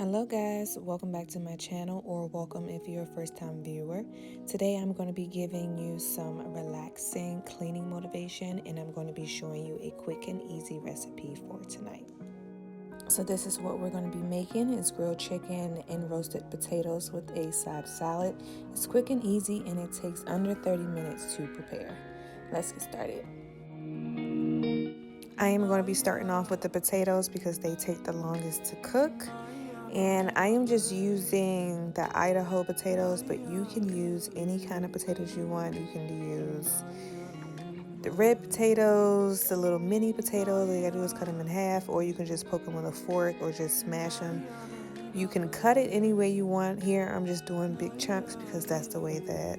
Hello guys, welcome back to my channel, or welcome if you're a first time viewer. Today I'm going to be giving you some relaxing cleaning motivation, and I'm going to be showing you a quick and easy recipe for tonight. So this is what we're going to be making. It's grilled chicken and roasted potatoes with a side salad. It's quick and easy and it takes under 30 minutes to prepare. Let's get started. I am going to be starting off with the potatoes because they take the longest to cook. And I am just using the Idaho potatoes, but you can use any kind of potatoes you want. You can use the red potatoes, the little mini potatoes. All you gotta do is cut them in half, or you can just poke them with a fork or just smash them. You can cut it any way you want. Here I'm just doing big chunks because that's the way that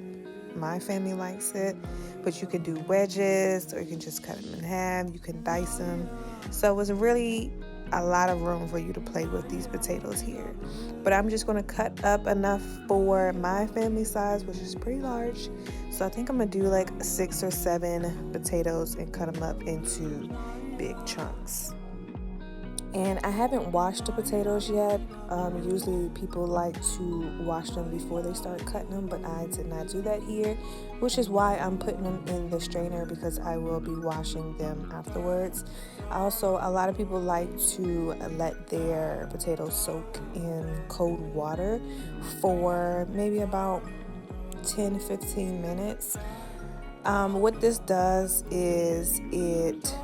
my family likes it. But you can do wedges, or you can just cut them in half. You can dice them. So it's really a lot of room for you to play with these potatoes here. But I'm just going to cut up enough for my family size, which is pretty large. So I think I'm going to do like 6 or 7 potatoes and cut them up into big chunks. And I haven't washed the potatoes yet. Usually people like to wash them before they start cutting them, but I did not do that here, which is why I'm putting them in the strainer, because I will be washing them afterwards. Also, a lot of people like to let their potatoes soak in cold water for maybe about 10-15 minutes. What this does is it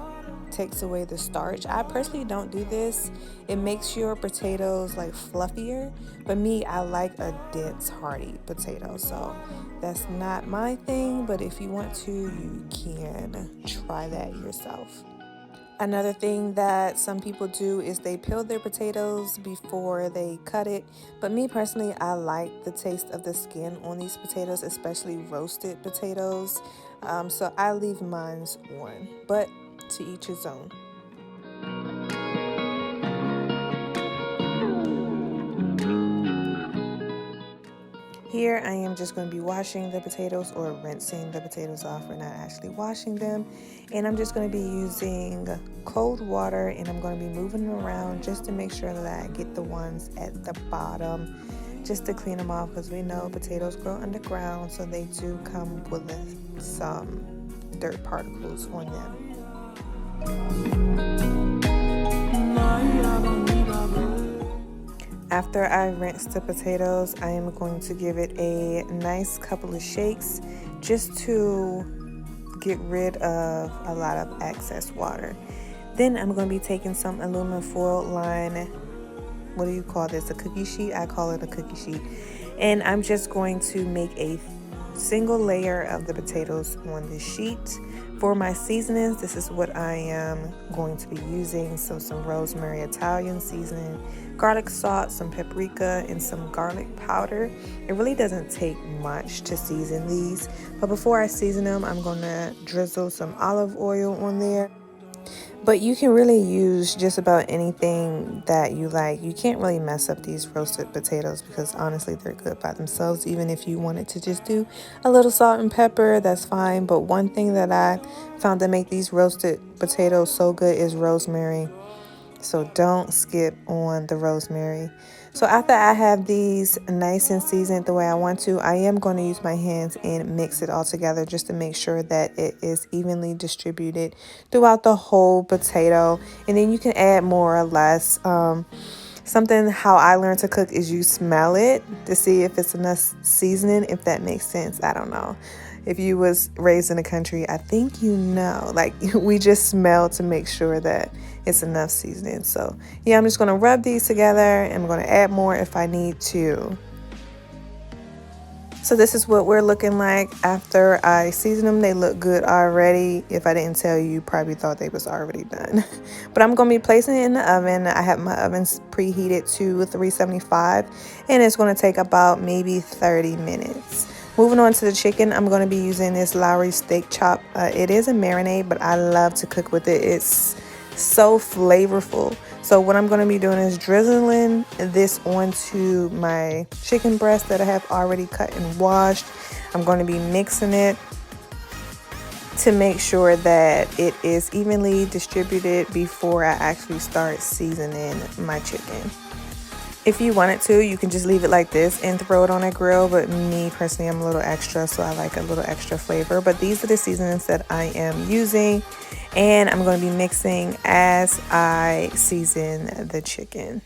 takes away the starch. I personally don't do this. It makes your potatoes like fluffier, but me, I like a dense, hearty potato, so that's not my thing. But if you want to, you can try that yourself. Another thing that some people do is they peel their potatoes before they cut it. But me personally, I like the taste of the skin on these potatoes, especially roasted potatoes. So I leave mine on, but to each his own. Here I am just going to be washing the potatoes, or rinsing the potatoes off. We're not actually washing them. And I'm just going to be using cold water, and I'm going to be moving them around just to make sure that I get the ones at the bottom, just to clean them off, because we know potatoes grow underground, so they do come with some dirt particles on them. After I rinse the potatoes, I am going to give it a nice couple of shakes just to get rid of a lot of excess water. Then I'm going to be taking some aluminum foil line, what do you call this, a cookie sheet? I call it a cookie sheet. And I'm just going to make a single layer of the potatoes on the sheet. For my seasonings, this is what I am going to be using. So some rosemary Italian seasoning, garlic salt, some paprika, and some garlic powder. It really doesn't take much to season these, but before I season them, I'm going to drizzle some olive oil on there. But you can really use just about anything that you like. You can't really mess up these roasted potatoes, because honestly they're good by themselves. Even if you wanted to just do a little salt and pepper, that's fine. But one thing that I found to make these roasted potatoes so good is rosemary. So don't skip on the rosemary. So after I have these nice and seasoned the way I want to, I am going to use my hands and mix it all together just to make sure that it is evenly distributed throughout the whole potato. And then you can add more or less. Something how I learned to cook is you smell it to see if it's enough seasoning, if that makes sense. I don't know. If you was raised in the country, I think you know, like we just smell to make sure that it's enough seasoning. So yeah, I'm just going to rub these together, and I'm going to add more if I need to. So this is what we're looking like after I season them. They look good already. If I didn't tell you, you probably thought they was already done. But I'm going to be placing it in the oven. I have my oven preheated to 375, and it's going to take about maybe 30 minutes. Moving on to the chicken, I'm going to be using this Lowry steak chop. It is a marinade, but I love to cook with it. It's so flavorful. So what I'm going to be doing is drizzling this onto my chicken breast that I have already cut and washed. I'm going to be mixing it to make sure that it is evenly distributed before I actually start seasoning my chicken. If you wanted to, you can just leave it like this and throw it on a grill. But me personally, I'm a little extra, so I like a little extra flavor. But these are the seasonings that I am using, and I'm going to be mixing as I season the chicken.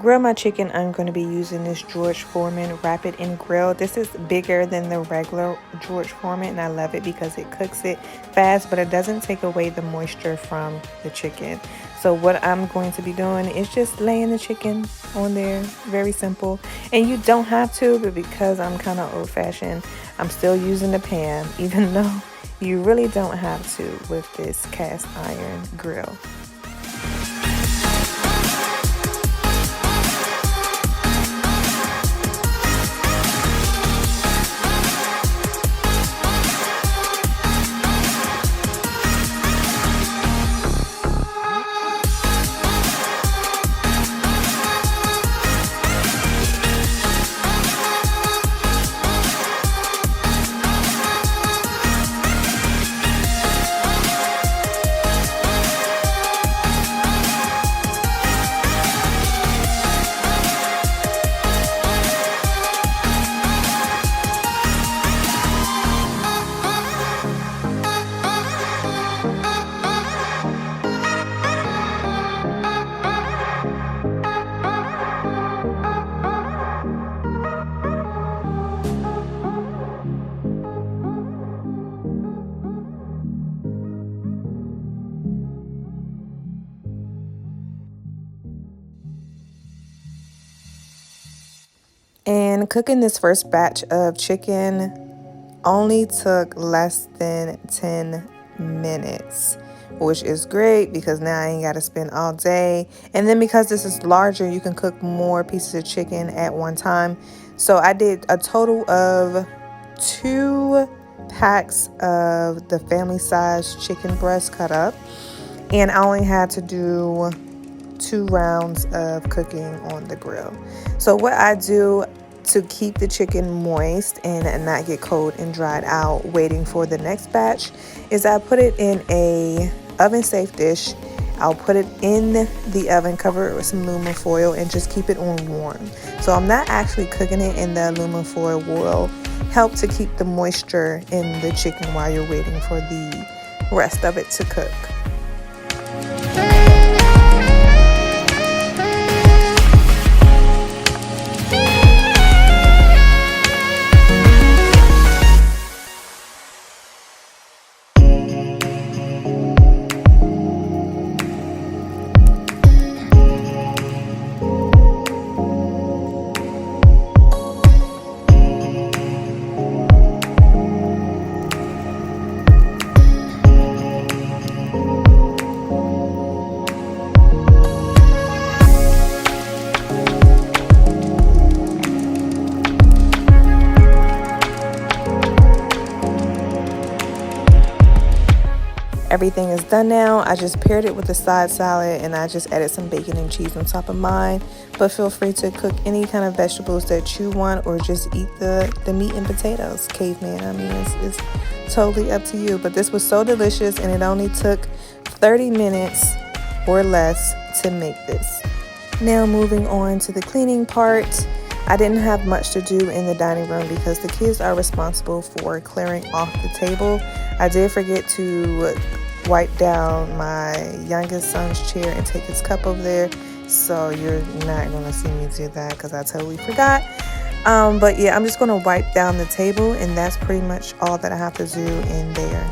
Grill my chicken, I'm going to be using this George Foreman Rapid and Grill. This is bigger than the regular George Foreman, and I love it because it cooks it fast, but it doesn't take away the moisture from the chicken. So what I'm going to be doing is just laying the chicken on there. Very simple. And you don't have to, but because I'm kind of old-fashioned, I'm still using the pan, even though you really don't have to with this cast iron grill. And cooking this first batch of chicken only took less than 10 minutes, which is great because now I ain't got to spend all day. And then because this is larger, you can cook more pieces of chicken at one time. So I did a total of 2 packs of the family size chicken breast cut up, and I only had to do 2 rounds of cooking on the grill. So what I do to keep the chicken moist and not get cold and dried out waiting for the next batch is I put it in a oven safe dish. I'll put it in the oven, cover it with some aluminum foil, and just keep it on warm. So I'm not actually cooking it, and the aluminum foil will help to keep the moisture in the chicken while you're waiting for the rest of it to cook. Everything is done now. I just paired it with a side salad, and I just added some bacon and cheese on top of mine. But feel free to cook any kind of vegetables that you want, or just eat the meat and potatoes. Caveman, I mean, it's totally up to you. But this was so delicious, and it only took 30 minutes or less to make this. Now moving on to the cleaning part. I didn't have much to do in the dining room because the kids are responsible for clearing off the table. I did forget to wipe down my youngest son's chair and take his cup over there, so you're not going to see me do that because I totally forgot. But yeah, I'm just going to wipe down the table, and that's pretty much all that I have to do in there.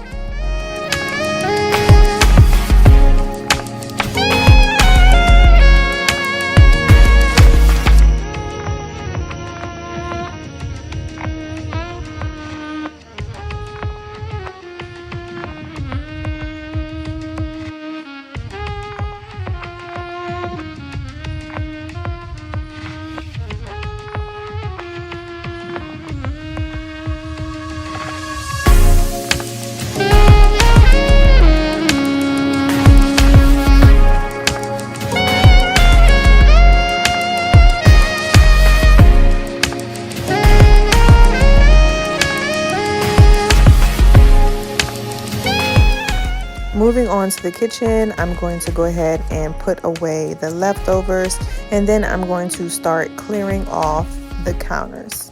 Moving on to the kitchen, I'm going to go ahead and put away the leftovers, and then I'm going to start clearing off the counters.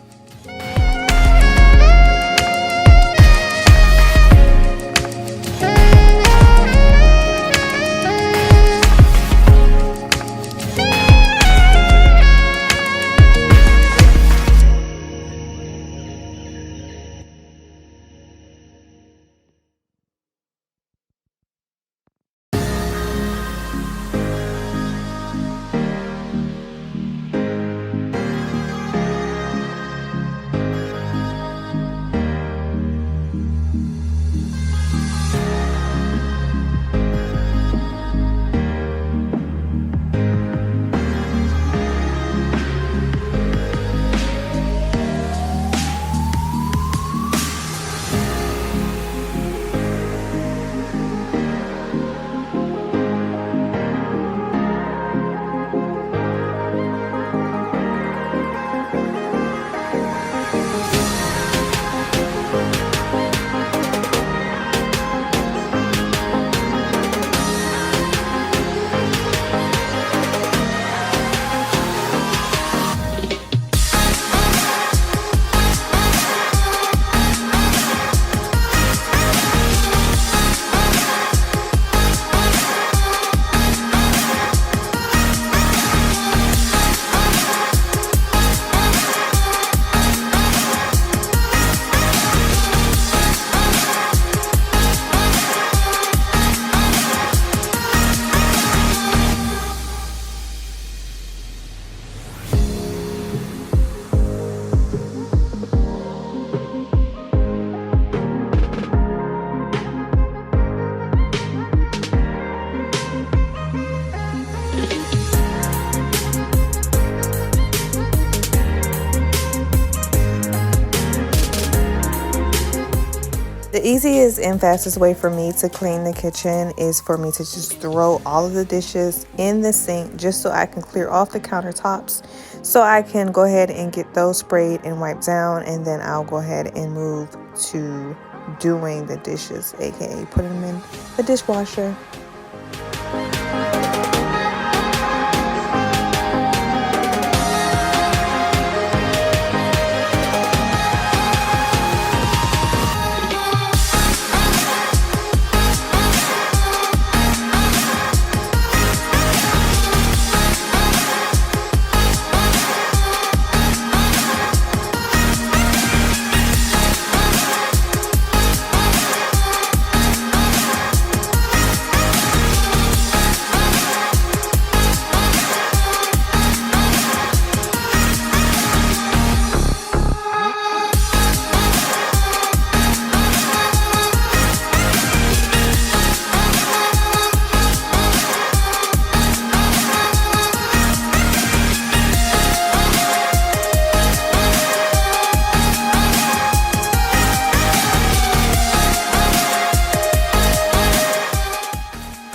The easiest and fastest way for me to clean the kitchen is for me to just throw all of the dishes in the sink just so I can clear off the countertops, so I can go ahead and get those sprayed and wiped down, and then I'll go ahead and move to doing the dishes, aka putting them in the dishwasher.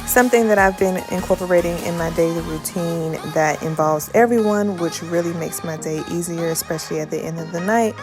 Something that I've been incorporating in my daily routine that involves everyone, which really makes my day easier, especially at the end of the night,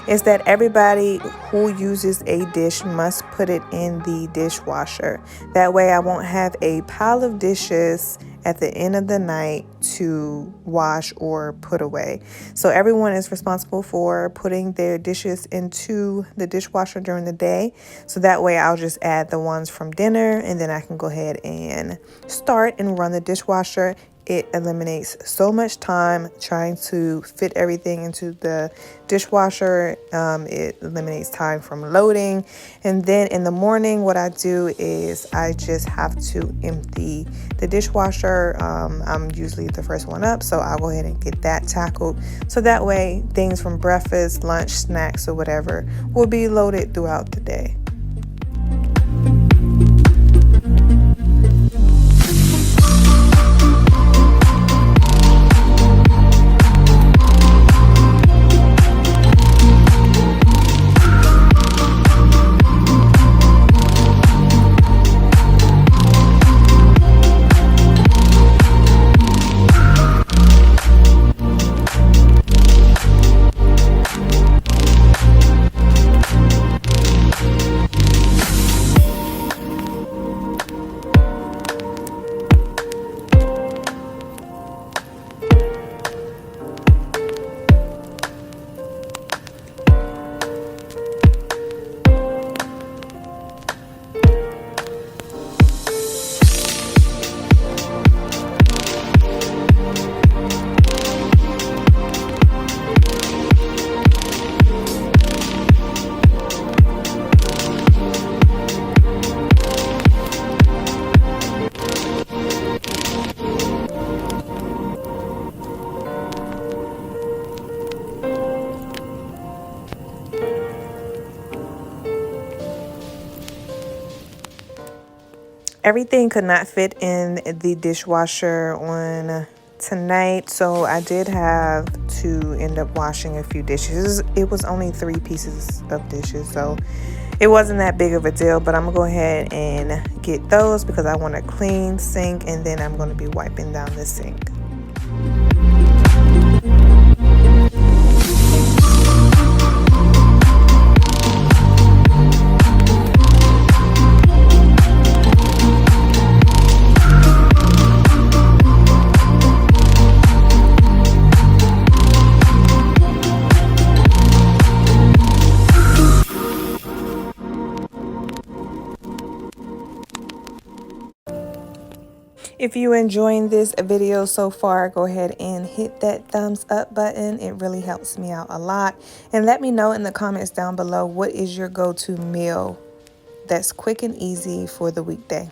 is that everybody who uses a dish must put it in the dishwasher. That way I won't have a pile of dishes at the end of the night to wash or put away. So everyone is responsible for putting their dishes into the dishwasher during the day. So that way I'll just add the ones from dinner, and then I can go ahead and start and run the dishwasher. It eliminates so much time trying to fit everything into the dishwasher. It eliminates time from loading. And then in the morning, what I do is I just have to empty the dishwasher. I'm usually the first one up, so I'll go ahead and get that tackled. So that way, things from breakfast, lunch, snacks, or whatever will be loaded throughout the day. Everything could not fit in the dishwasher on tonight, so I did have to end up washing a few dishes. It was only 3 pieces of dishes, so it wasn't that big of a deal, but I'm gonna go ahead and get those because I want a clean sink, and then I'm gonna be wiping down the sink. If you're enjoying this video so far, go ahead and hit that thumbs up button. It really helps me out a lot. And let me know in the comments down below, what is your go-to meal that's quick and easy for the weekday?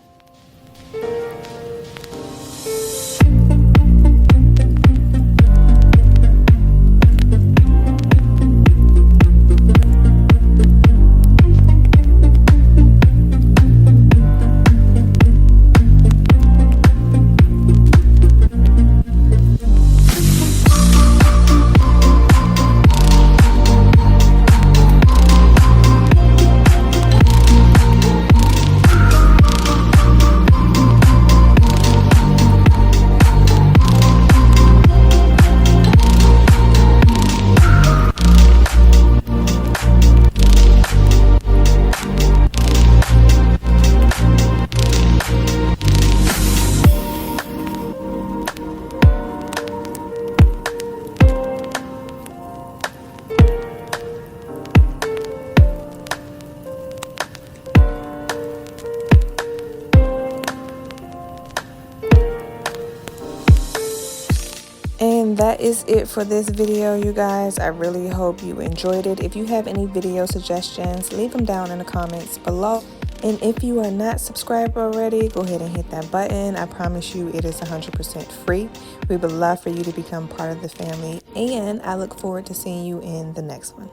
And that is it for this video, you guys. I really hope you enjoyed it. If you have any video suggestions, leave them down in the comments below. And if you are not subscribed already, go ahead and hit that button. I promise you it is 100% free. We would love for you to become part of the family, and I look forward to seeing you in the next one.